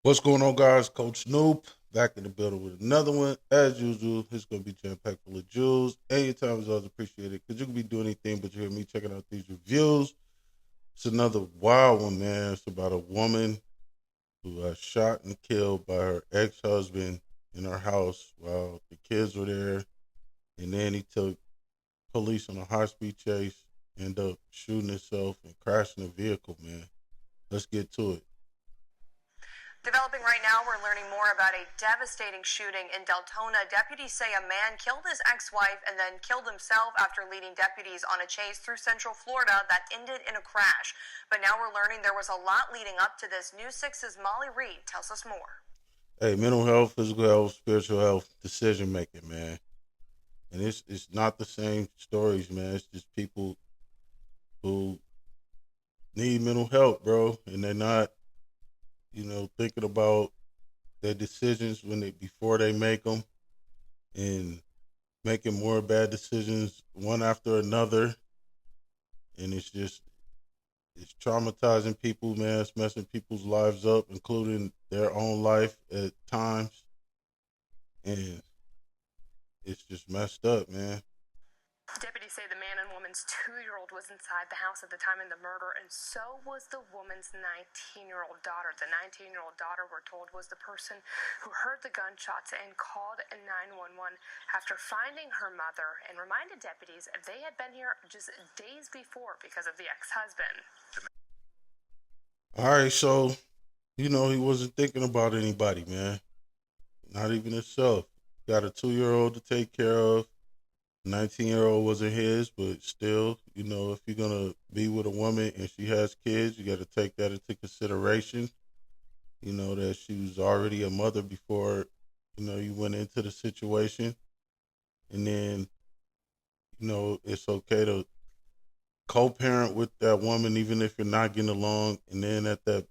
What's going on, guys? Coach Snoop back in the building with another one. As usual, it's going to be jam packed full of jewels. And your time is always appreciated because you can be doing anything but you hear me checking out these reviews. It's another wild one, man. It's about a woman who was shot and killed by her ex husband in her house while the kids were there. And then he took police on a high speed chase, ended up shooting himself and crashing the vehicle, man. Let's get to it. Developing right now, we're learning more about a devastating shooting in Deltona. Deputies say a man killed his ex-wife and then killed himself after leading deputies on a chase through Central Florida that ended in a crash. But now we're learning there was a lot leading up to this. News 6's Molly Reed tells us more. Hey, mental health, physical health, spiritual health, decision making, man. And it's not the same stories, man. It's just people who need mental health, bro, and they're not, thinking about their decisions when they before they make them, and making more bad decisions one after another, and it's traumatizing people, man. It's messing people's lives up, including their own life at times, and it's just messed up, man. Deputies say the man and woman's 2-year-old was inside the house at the time of the murder, and so was the woman's 19-year-old daughter. The 19-year-old daughter, we're told, was the person who heard the gunshots and called 911 after finding her mother, and reminded deputies they had been here just days before because of the ex-husband. All right, so he wasn't thinking about anybody, man. Not even himself. Got a 2-year-old to take care of. 19-year-old wasn't his, but still, if you're gonna be with a woman and she has kids, you got to take that into consideration. That she was already a mother before, you went into the situation, and then, it's okay to co-parent with that woman even if you're not getting along. And then at that,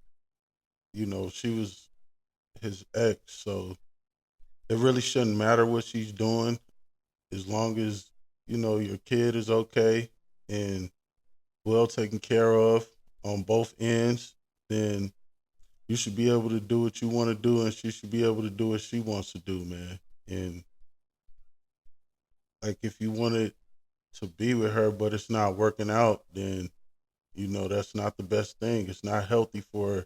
she was his ex, so it really shouldn't matter what she's doing as long as your kid is okay and well taken care of on both ends. Then you should be able to do what you want to do, and she should be able to do what she wants to do, man. And like, if you wanted to be with her but it's not working out, then that's not the best thing. It's not healthy for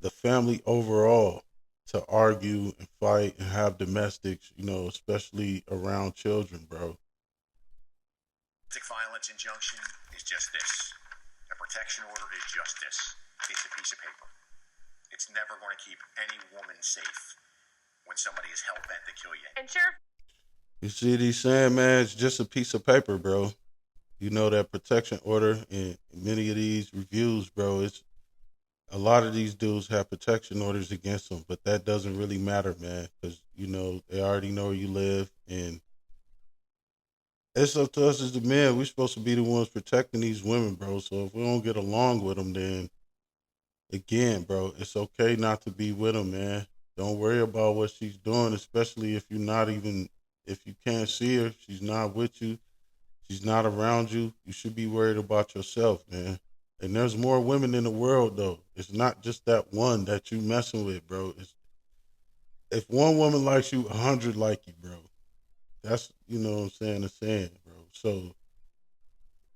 the family overall to argue and fight and have domestics, especially around children, bro. Domestic violence injunction is just this. A protection order is just this. It's a piece of paper. It's never going to keep any woman safe when somebody is hell bent to kill you. And Sheriff, You see what he's saying, man? It's just a piece of paper, bro. That protection order in many of these reviews, bro. It's a lot of these dudes have protection orders against them, but that doesn't really matter, man, because they already know where you live, and it's up to us as the men. We're supposed to be the ones protecting these women, bro. So if we don't get along with them, then again, bro, it's okay not to be with them, man. Don't worry about what she's doing, especially if you're not even if you can't see her, she's not with you, she's not around you. You should be worried about yourself, man. And there's more women in the world, though. It's not just that one that you messing with, bro. If one woman likes you, 100 like you, bro. That's what I'm saying. The saying, bro. So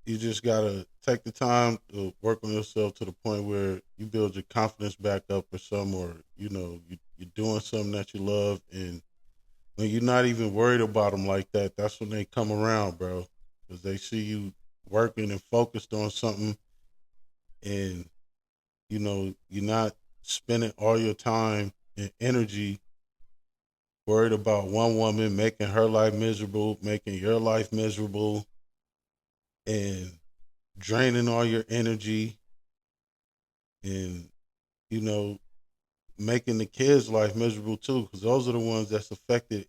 you just gotta take the time to work on yourself to the point where you build your confidence back up or something, or you're doing something that you love, and when you're not even worried about them like that, that's when they come around, bro, because they see you working and focused on something, and you're not spending all your time and energy worried about one woman making her life miserable, making your life miserable, and draining all your energy, and you know making the kids' life miserable too, because those are the ones that's affected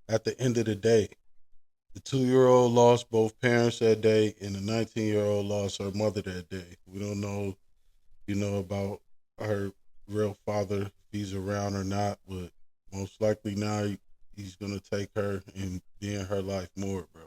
at the end of the day. The 2-year-old lost both parents that day, and the 19-year-old lost her mother that day. We don't know, about her real father, if he's around or not, but most likely now he's gonna take her and be in her life more, bro.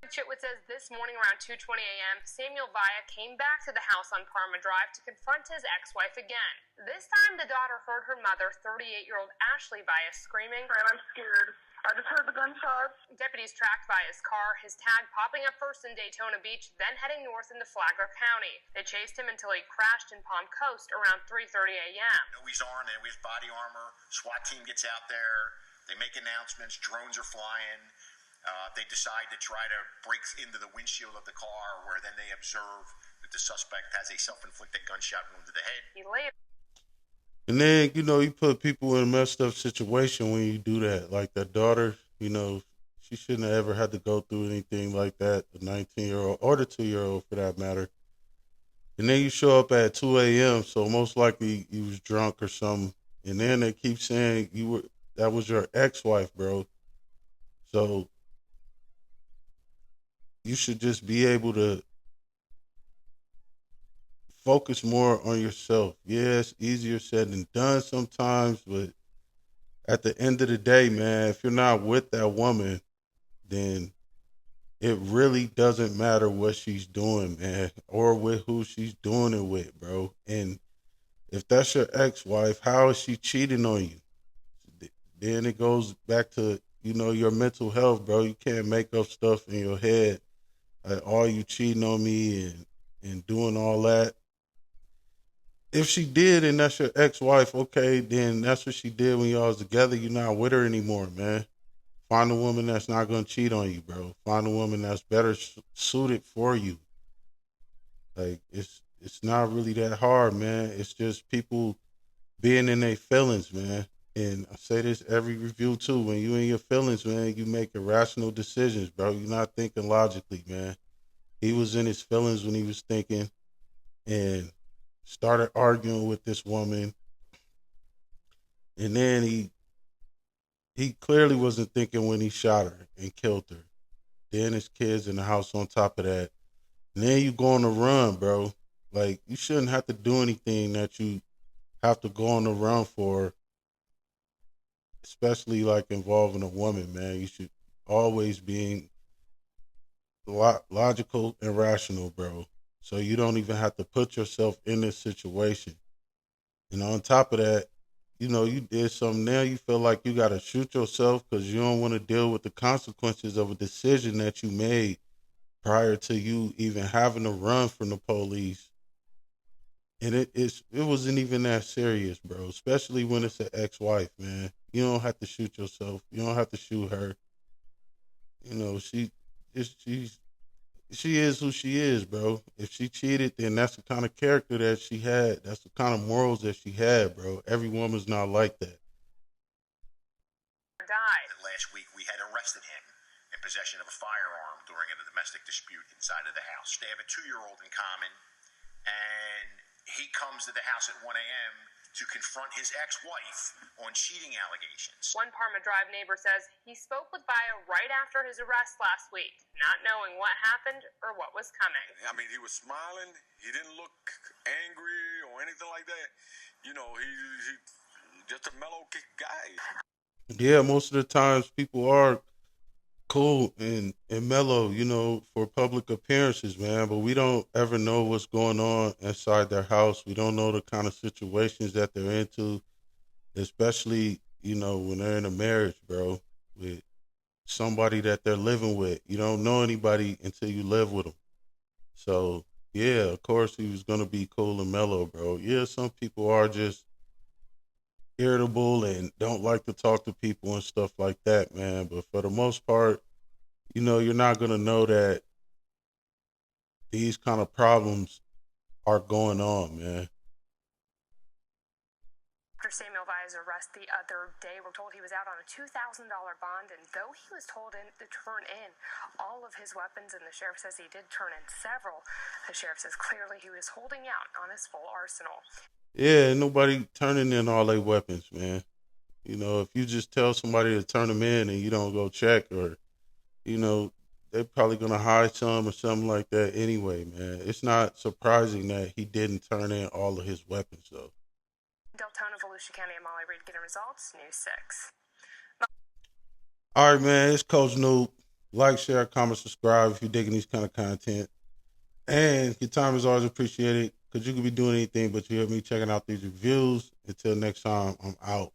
Chitwood says this This morning around 2:20 a.m., Samuel Vaya came back to the house on Parma Drive to confront his ex-wife again. This time, the daughter heard her mother, 38-year-old Ashley Vaya, screaming, I'm scared. I just heard the gunshots. Deputies tracked Vaya's car, his tag popping up first in Daytona Beach, then heading north into Flagler County. They chased him until he crashed in Palm Coast around 3:30 a.m. He's armed, and with body armor. SWAT team gets out there. They make announcements. Drones are flying. They decide to try to break into the windshield of the car, where then they observe that the suspect has a self-inflicted gunshot wound to the head. He later And then, you put people in a messed up situation when you do that. Like that daughter, she shouldn't have ever had to go through anything like that, the 19-year-old or the 2-year-old for that matter. And then you show up at 2 a.m., so most likely you was drunk or something. And then they keep saying that was your ex-wife, bro. So you should just be able to focus more on yourself. Yeah, it's easier said than done sometimes, but at the end of the day, man, if you're not with that woman, then it really doesn't matter what she's doing, man, or with who she's doing it with, bro. And if that's your ex-wife, how is she cheating on you? Then it goes back to, your mental health, bro. You can't make up stuff in your head. Like, you cheating on me and doing all that. If she did and that's your ex-wife, okay, then that's what she did when y'all was together. You're not with her anymore, man. Find a woman that's not going to cheat on you, bro. Find a woman that's better suited for you. Like, it's not really that hard, man. It's just people being in their feelings, man. And I say this every review, too. When you in your feelings, man, you make irrational decisions, bro. You're not thinking logically, man. He was in his feelings when he was thinking and started arguing with this woman. And then he clearly wasn't thinking when he shot her and killed her. Then his kids in the house on top of that. And then you go on the run, bro. Like, you shouldn't have to do anything that you have to go on the run for, especially like involving a woman, man. You should always be logical and rational, bro. So you don't even have to put yourself in this situation. And on top of that, you did something now, you feel like you got to shoot yourself because you don't want to deal with the consequences of a decision that you made prior to you even having to run from the police. And it wasn't even that serious, bro, especially when it's an ex-wife, man. You don't have to shoot yourself. You don't have to shoot her. She is who she is, bro. If she cheated, then that's the kind of character that she had. That's the kind of morals that she had, bro. Every woman's not like that. died. Last week, we had arrested him in possession of a firearm during a domestic dispute inside of the house. They have a 2-year-old in common, and he comes to the house at 1 a.m. to confront his ex-wife on cheating allegations. One Parma Drive neighbor says he spoke with Vaya right after his arrest last week, not knowing what happened or what was coming. I mean, he was smiling. He didn't look angry or anything like that. He just a mellow guy. Yeah, most of the times people are cool and mellow, for public appearances, man. But we don't ever know what's going on inside their house. We don't know the kind of situations that they're into, especially, when they're in a marriage, bro, with somebody that they're living with. You don't know anybody until you live with them. So, yeah, of course he was going to be cool and mellow, bro. Yeah, some people are just irritable and don't like to talk to people and stuff like that, man. But for the most part, you're not going to know that these kind of problems are going on, man. After Samuel Vaya's arrest the other day, we're told he was out on a $2,000 bond, and though he was told to turn in all of his weapons, and the sheriff says he did turn in several, the sheriff says clearly he was holding out on his full arsenal. Yeah, nobody turning in all their weapons, man. If you just tell somebody to turn them in and you don't go check, or, they're probably going to hide some or something like that anyway, man. It's not surprising that he didn't turn in all of his weapons, though. Deltona, Volusia County, and Molly Reed getting results. News 6. All right, man, it's Coach Noob. Like, share, comment, subscribe if you're digging these kind of content. And your time is always appreciated because you could be doing anything, but you hear me checking out these reviews. Until next time, I'm out.